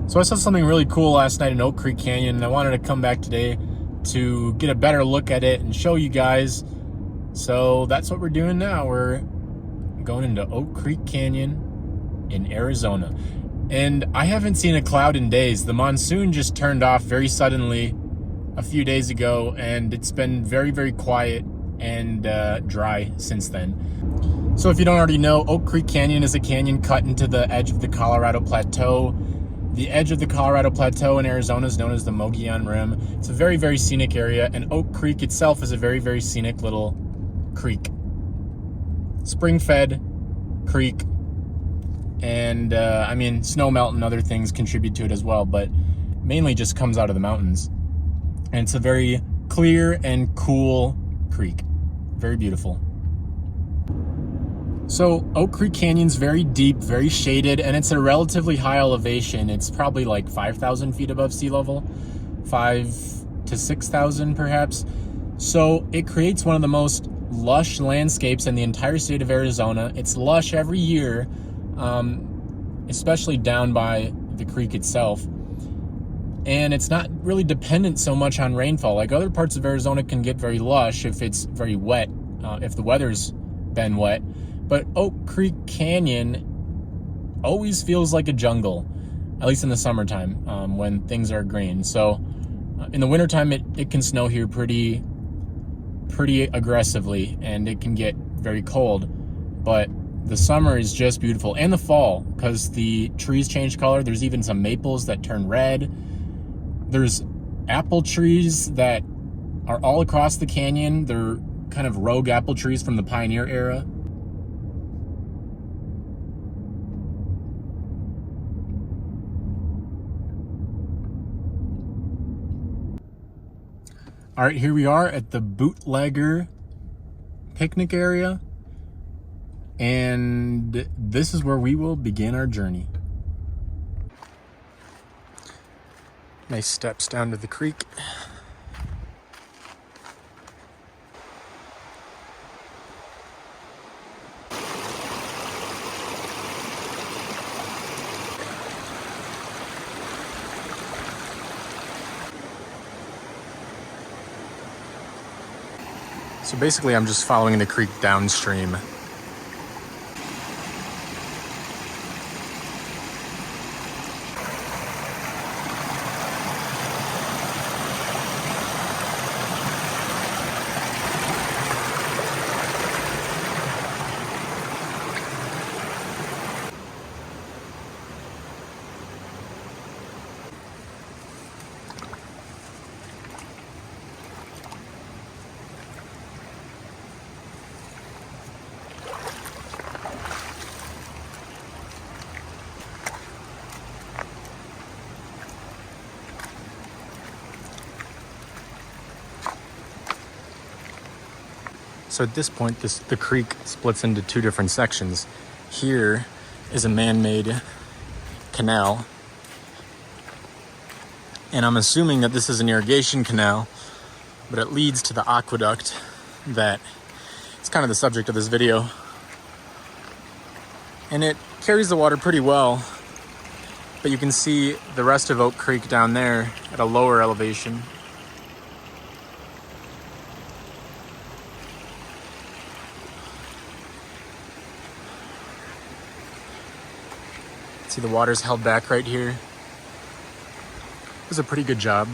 So I saw something really cool last night in Oak Creek Canyon, and I wanted to come back today to get a better look at it and show you guys. So that's what we're doing now. We're going into Oak Creek Canyon in Arizona. And I haven't seen a cloud in days. The monsoon just turned off very suddenly a few days ago, and it's been very, very quiet and dry since then. So if you don't already know, Oak Creek Canyon is a canyon cut into the edge of the Colorado Plateau. The edge of the Colorado Plateau in Arizona is known as the Mogollon Rim. It's a very, very scenic area, and Oak Creek itself is a very, very scenic little creek. Spring-fed creek, and I mean, snow melt and other things contribute to it as well, but mainly just comes out of the mountains. And it's a very clear and cool creek. Very beautiful. So Oak Creek Canyon's very deep, very shaded, and it's a relatively high elevation. It's probably like 5,000 feet above sea level, 5,000 to 6,000 perhaps. So it creates one of the most lush landscapes in the entire state of Arizona. It's lush every year, especially down by the creek itself. And it's not really dependent so much on rainfall. Like other parts of Arizona can get very lush if it's very wet, if the weather's been wet. But Oak Creek Canyon always feels like a jungle, at least in the summertime, when things are green. So in the wintertime, it can snow here pretty aggressively, and it can get very cold. But the summer is just beautiful, and the fall, because the trees change color. There's even some maples that turn red. There's apple trees that are all across the canyon. They're kind of rogue apple trees from the pioneer era. All right, here we are at the Bootlegger picnic area, and this is where we will begin our journey. Nice steps down to the creek. So basically, I'm just following the creek downstream. So at this point, the creek splits into two different sections. Here is a man-made canal, and I'm assuming that this is an irrigation canal, but it leads to the aqueduct that is kind of the subject of this video. And it carries the water pretty well, but you can see the rest of Oak Creek down there at a lower elevation. See, the water's held back right here. It was a pretty good job.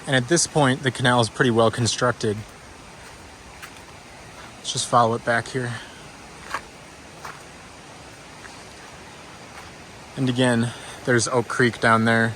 And at this point, the canal is pretty well constructed. Let's just follow it back here. And again, there's Oak Creek down there.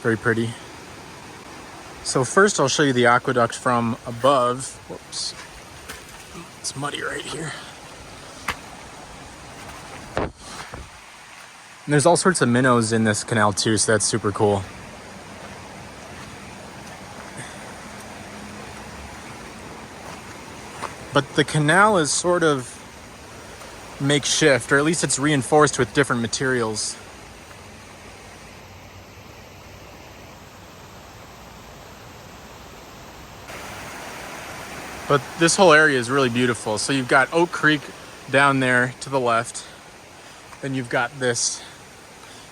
Very pretty. So first I'll show you the aqueduct from above. Whoops, it's muddy right here. And there's all sorts of minnows in this canal too, so that's super cool. But the canal is sort of makeshift, or at least it's reinforced with different materials. But this whole area is really beautiful. So you've got Oak Creek down there to the left. Then you've got this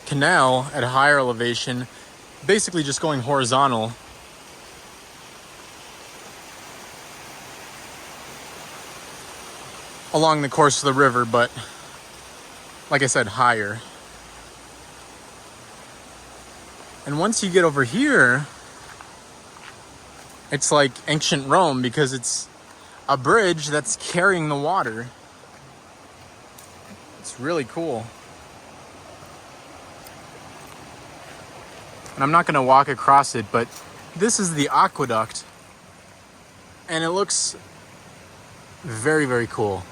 canal at a higher elevation, basically just going horizontal. Along the course of the river, but like I said, higher. And once you get over here, it's like ancient Rome because it's a bridge that's carrying the water. It's really cool. And I'm not gonna walk across it, but this is the aqueduct. And it looks very, very cool.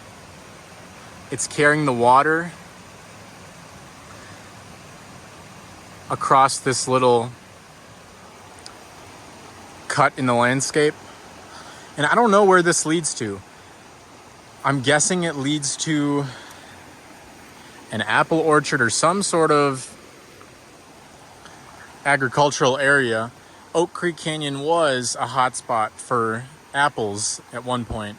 It's carrying the water across this little cut in the landscape. And I don't know where this leads to. I'm guessing it leads to an apple orchard or some sort of agricultural area. Oak Creek Canyon was a hotspot for apples at one point.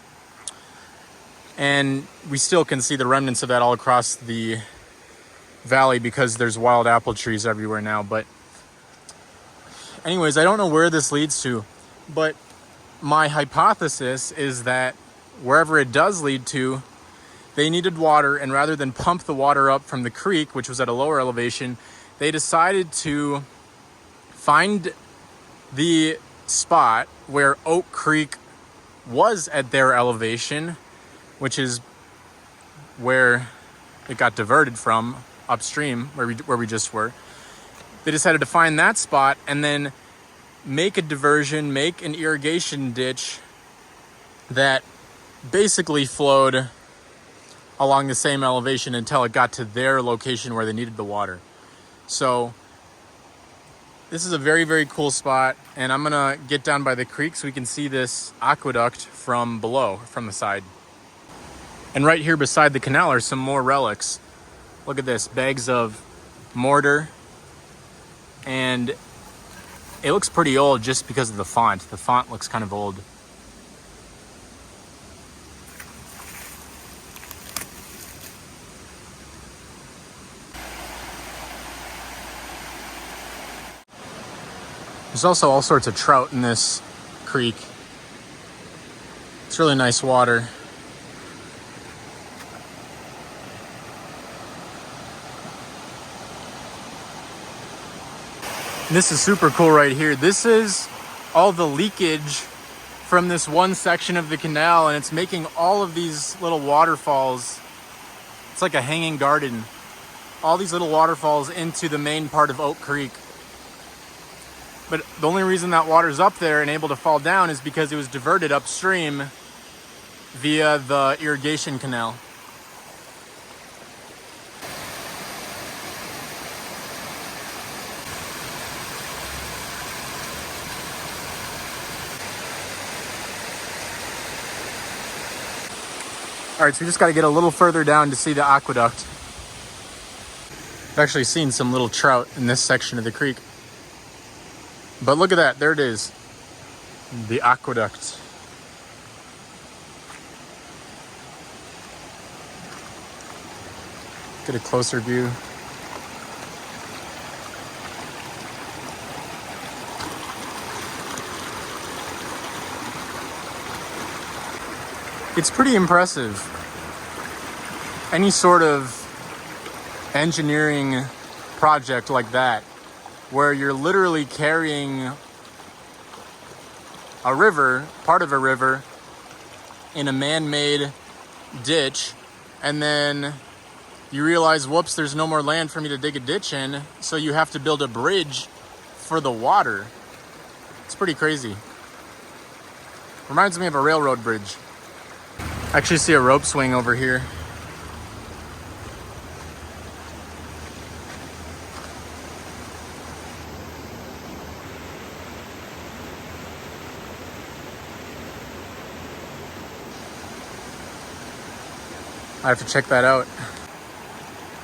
And we still can see the remnants of that all across the valley because there's wild apple trees everywhere now. But anyways, I don't know where this leads to, but my hypothesis is that wherever it does lead to, they needed water, and rather than pump the water up from the creek, which was at a lower elevation, they decided to find the spot where Oak Creek was at their elevation, which is where it got diverted from upstream, where we just were. They decided to find that spot and then make a diversion, make an irrigation ditch that basically flowed along the same elevation until it got to their location where they needed the water. So this is a very, very cool spot, and I'm gonna get down by the creek so we can see this aqueduct from below, from the side. And right here beside the canal are some more relics. Look at this, bags of mortar, and it looks pretty old just because of the font. The font looks kind of old. There's also all sorts of trout in this creek. It's really nice water. This is super cool right here. This is all the leakage from this one section of the canal, and it's making all of these little waterfalls. It's like a hanging garden. All these little waterfalls into the main part of Oak Creek. But the only reason that water's up there and able to fall down is because it was diverted upstream via the irrigation canal. All right, so we just got to get a little further down to see the aqueduct. I've actually seen some little trout in this section of the creek. But look at that, there it is. The aqueduct. Get a closer view. It's pretty impressive. Any sort of engineering project like that, where you're literally carrying a river, part of a river, in a man-made ditch, and then you realize, whoops, there's no more land for me to dig a ditch in, so you have to build a bridge for the water. It's pretty crazy. Reminds me of a railroad bridge. I actually see a rope swing over here. I have to check that out.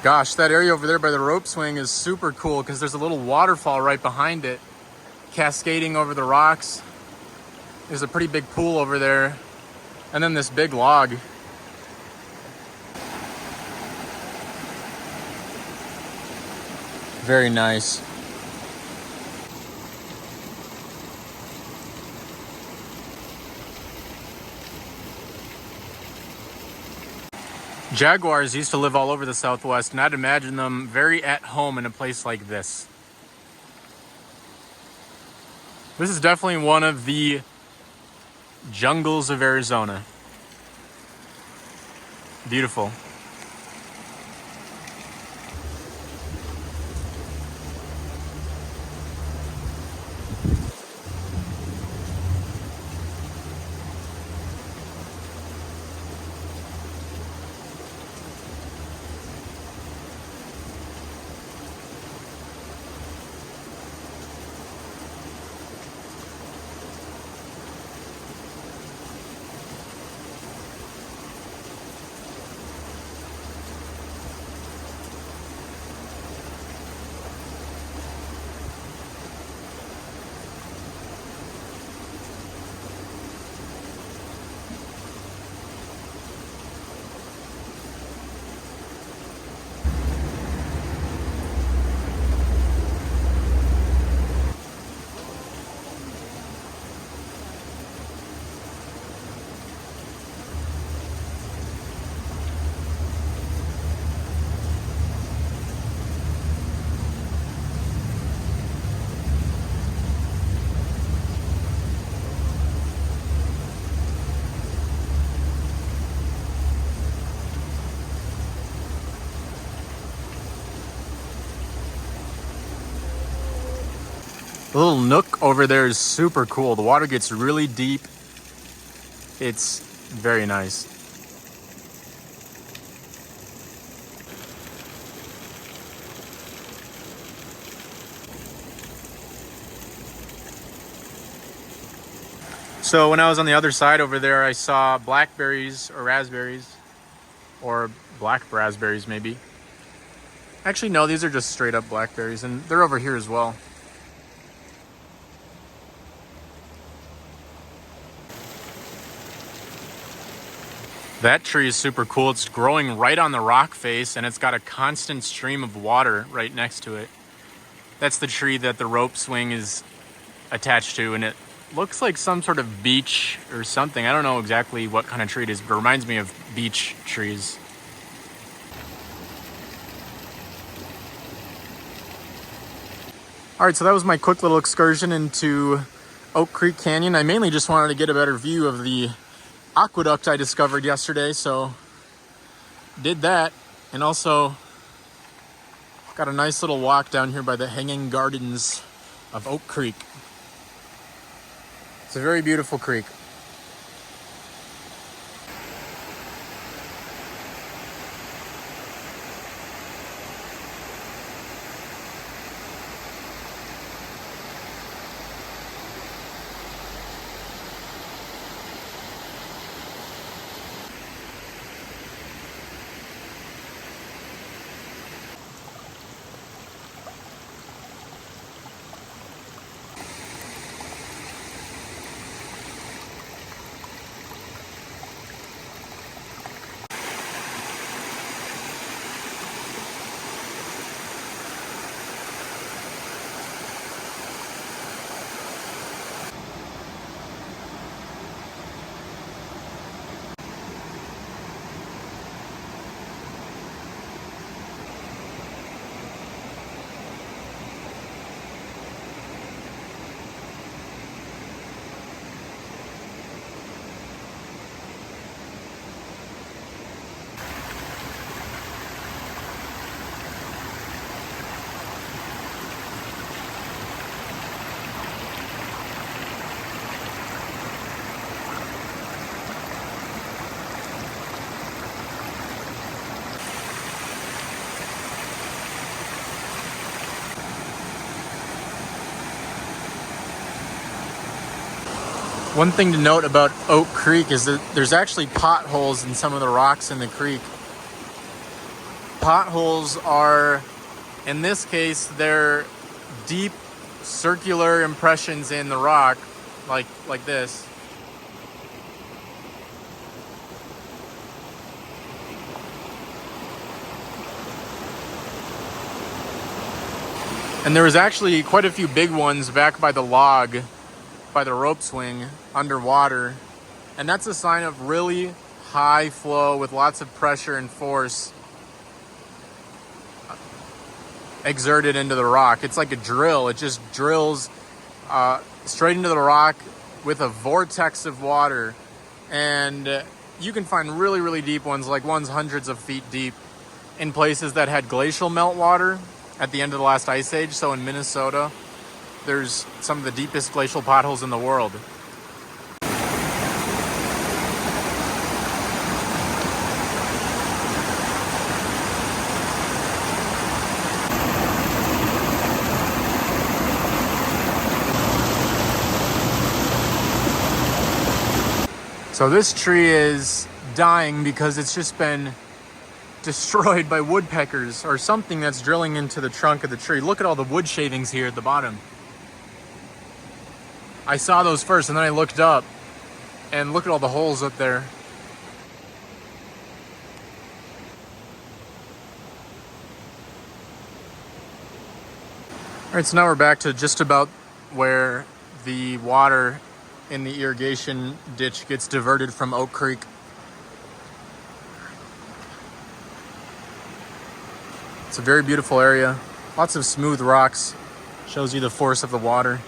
Gosh, that area over there by the rope swing is super cool because there's a little waterfall right behind it, cascading over the rocks. There's a pretty big pool over there And then this big log. Very nice. Jaguars used to live all over the Southwest, and I'd imagine them very at home in a place like this. This is definitely one of the jungles of Arizona. Beautiful. The little nook over there is super cool. The water gets really deep. It's very nice. So when I was on the other side over there, I saw blackberries or raspberries, or black raspberries maybe. Actually, no, these are just straight up blackberries, and they're over here as well. That tree is super cool. It's growing right on the rock face, and it's got a constant stream of water right next to it. That's the tree that the rope swing is attached to, and it looks like some sort of beech or something. I don't know exactly what kind of tree it is, but it reminds me of beech trees. All right, so that was my quick little excursion into Oak Creek Canyon. I mainly just wanted to get a better view of the aqueduct I discovered yesterday, so did that, and also got a nice little walk down here by the hanging gardens of Oak Creek. It's a very beautiful creek. One thing to note about Oak Creek is that there's actually potholes in some of the rocks in the creek. Potholes are, in this case, they're deep circular impressions in the rock, like this. And there was actually quite a few big ones back by the log, by the rope swing, underwater. And that's a sign of really high flow with lots of pressure and force exerted into the rock. It's like a drill. It just drills straight into the rock with a vortex of water. And you can find really, really deep ones, like ones hundreds of feet deep, in places that had glacial meltwater at the end of the last ice age. So in Minnesota, there's some of the deepest glacial potholes in the world. So this tree is dying because it's just been destroyed by woodpeckers or something that's drilling into the trunk of the tree. Look at all the wood shavings here at the bottom. I saw those first and then I looked up and look at all the holes up there. All right, so now we're back to just about where the water in the irrigation ditch gets diverted from Oak Creek. It's a very beautiful area. Lots of smooth rocks. Shows you the force of the water.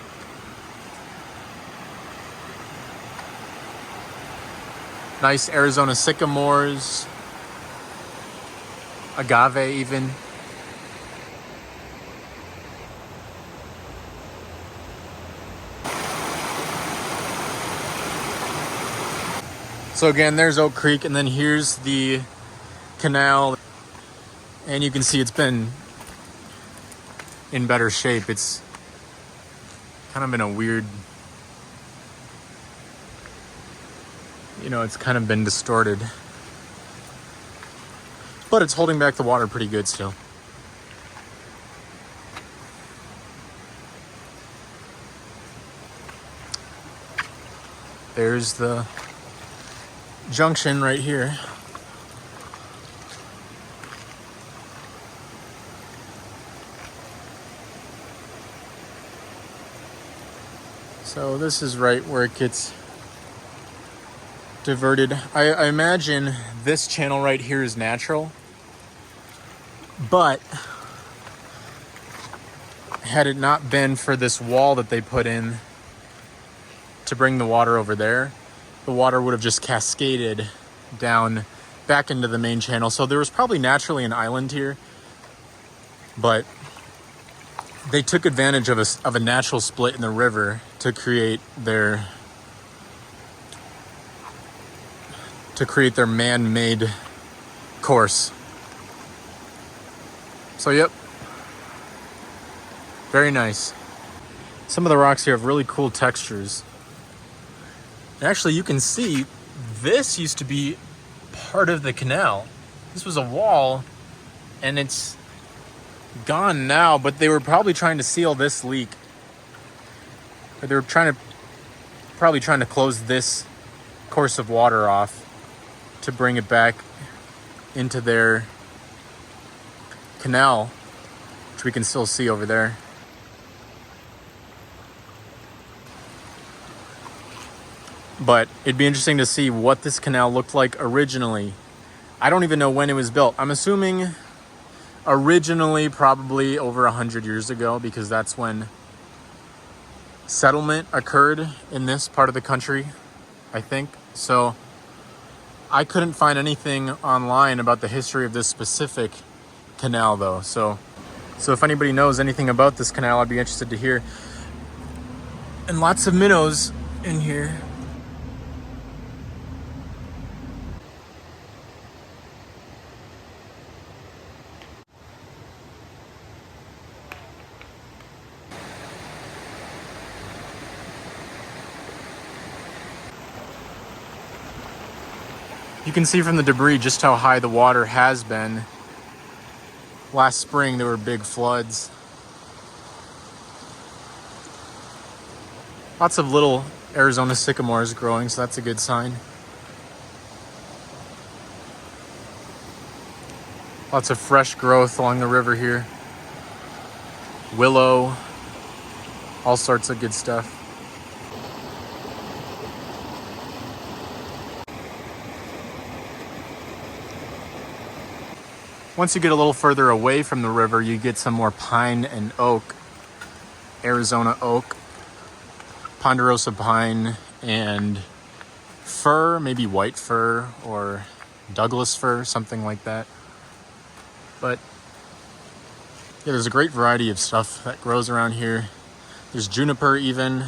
Nice Arizona sycamores. Agave even. So again, there's Oak Creek, and then here's the canal. And you can see it's been in better shape. It's kind of in a weird, it's kind of been distorted. But it's holding back the water pretty good still. There's the junction right here. So this is right where it gets diverted. I imagine this channel right here is natural, but had it not been for this wall that they put in to bring the water over there, the water would have just cascaded down back into the main channel. So there was probably naturally an island here, but they took advantage of a natural split in the river to create their man-made course. So yep, very nice. Some of the rocks here have really cool textures. And actually, you can see this used to be part of the canal. This was a wall, and it's gone now, but they were probably trying to seal this leak. Or they were probably trying to close this course of water off to bring it back into their canal, which we can still see over there. But it'd be interesting to see what this canal looked like originally. I don't even know when it was built. I'm assuming originally probably over 100 years ago, because that's when settlement occurred in this part of the country, I think. So I couldn't find anything online about the history of this specific canal though. So if anybody knows anything about this canal, I'd be interested to hear. And lots of minnows in here. You can see from the debris just how high the water has been. Last spring there were big floods. Lots of little Arizona sycamores growing, so that's a good sign. Lots of fresh growth along the river here. willow, all sorts of good stuff. Once you get a little further away from the river, you get some more pine and oak, Arizona oak, ponderosa pine, and fir, maybe white fir or Douglas fir, something like that. But yeah, there's a great variety of stuff that grows around here. There's juniper even.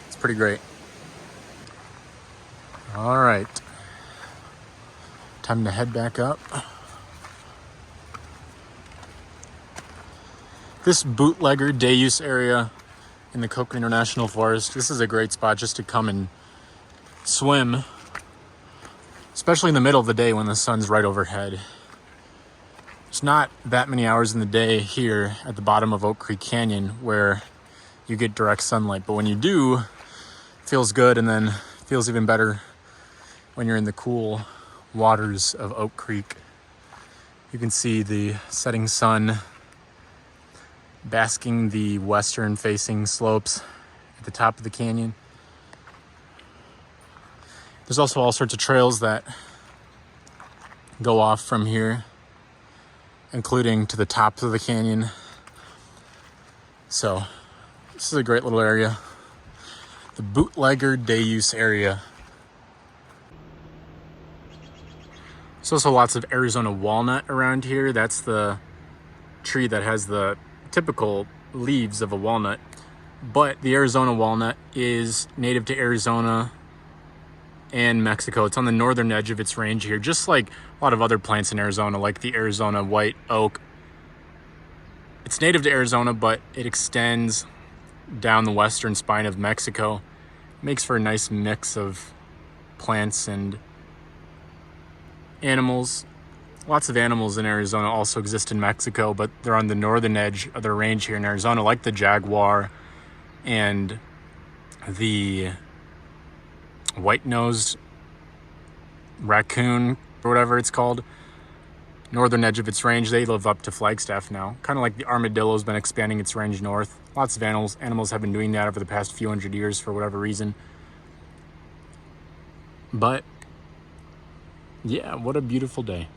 It's pretty great. All right, time to head back up. This bootlegger day use area in the Coconino National Forest, this is a great spot just to come and swim, especially in the middle of the day when the sun's right overhead. There's not that many hours in the day here at the bottom of Oak Creek Canyon where you get direct sunlight, but when you do, it feels good, and then feels even better when you're in the cool waters of Oak Creek. You can see the setting sun basking the western facing slopes at the top of the canyon. There's also all sorts of trails that go off from here, including to the top of the canyon. So this is a great little area. The bootlegger day use area. There's also lots of Arizona walnut around here. That's the tree that has the typical leaves of a walnut, but the Arizona walnut is native to Arizona and Mexico. It's on the northern edge of its range here, just like a lot of other plants in Arizona, like the Arizona white oak. It's native to Arizona, but it extends down the western spine of Mexico. It makes for a nice mix of plants and animals. Lots of animals in Arizona also exist in Mexico, but they're on the northern edge of their range here in Arizona, like the jaguar and the white-nosed raccoon, or whatever it's called. Northern edge of its range, they live up to Flagstaff now. Kind of like the armadillo's been expanding its range north. Lots of animals have been doing that over the past few hundred years for whatever reason. But yeah, what a beautiful day.